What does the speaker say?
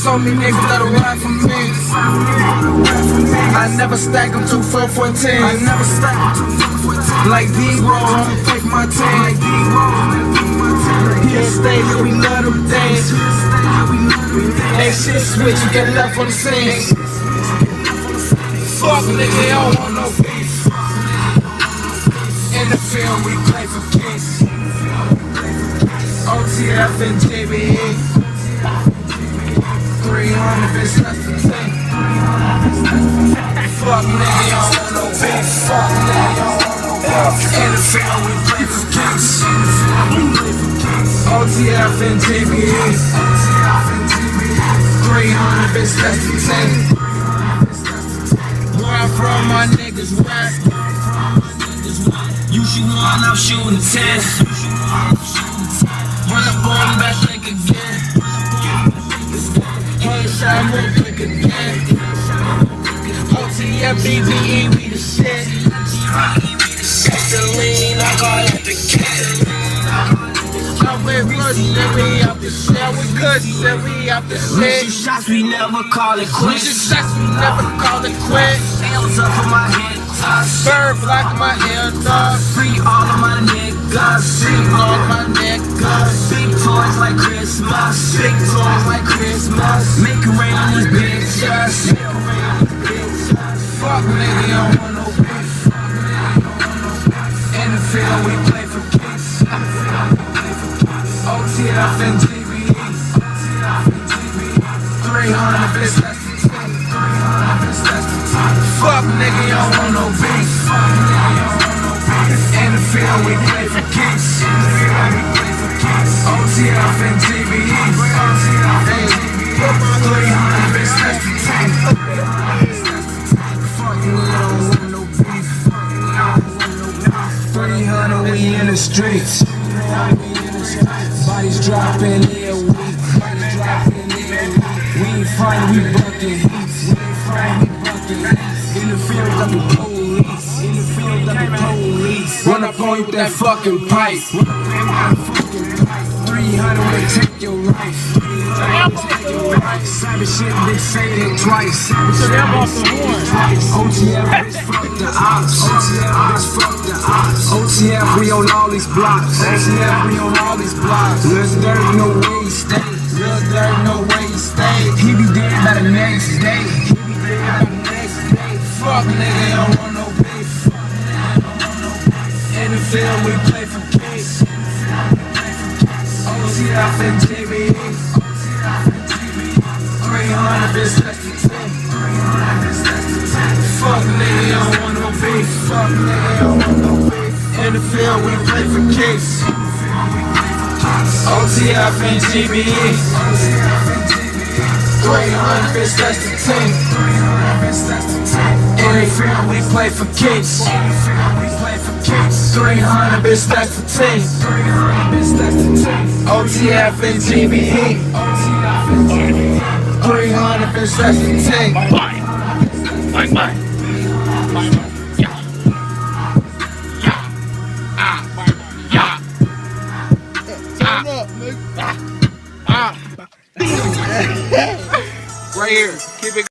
So many niggas that'll ride for me. I never stack them 2 4 14. I never stack them 2 4 14. Like D-Roll, I'ma take my team. Here stage, we love them days. Ain't shit switch, you get left on the scene. Fuck nigga, they don't want no beef. In the field, we play for kicks. OTF and JBE. 300 bitch less than 10. Fuck nigga, y'all want no beef. Fuck nigga, y'all want no beef. In the field, we play for kicks. OTF and JBE. 300 bitch less than 10. Where I'm from, my niggas rap. You shoot 1, I'm shooting 10. Run up on back like again. Headshot, move quick again. OTF, BBE, we the shit. Gasoline, I call it the kid. I'm with Rudy, then we out the shit. We good, then we out the shit. We shoot shots, we never call it quits. We shoot shots, we never call it quits. Nails up on my head. Bird block in my ear, dog. Free all of my niggas. Free all of my niggas. Big toys like Christmas. Big toys like Christmas. Make it rain on these bitches. Fuck nigga, you don't want no beef. In the field, we play for kicks. OTF and JBE. 300 bitch, that's the 10. 300 bitch, that's the 10. Fuck nigga, you don't want no beef. In the field, we play for kicks. OTF and JBE. 300 bitch, that's the 10. Fuck nigga, don't want no beef. 300, we in the streets. Bodies dropping here, we ain't fighting, we bucking. In the field of the police. In the field of the police. Run up on you with that fucking pipe. 300 will take your life. Savage shit, they say it twice. OTF, bitch, fuck the ops. OTF, bitch, fuck the ops. OTF, we on all these blocks. OTF, we on all these blocks. Little dirt, no way he stay. Little dirt, no way he stay. He be dead by the next day. He be dead by the next day. Fuck nigga, don't want no beef. In the field, we play for kicks. OTF and JBE. 300 bitch, that's the 10. Fuck nigga, don't want no beef. Fuck nigga, don't want no beef. In the field, we play for kicks. OTF and JBE. 300 bitch, that's the 10. In the field, we play for kicks. 300 bitch, that's the 10. OTF and JBE. 300 bitch, that's the 10.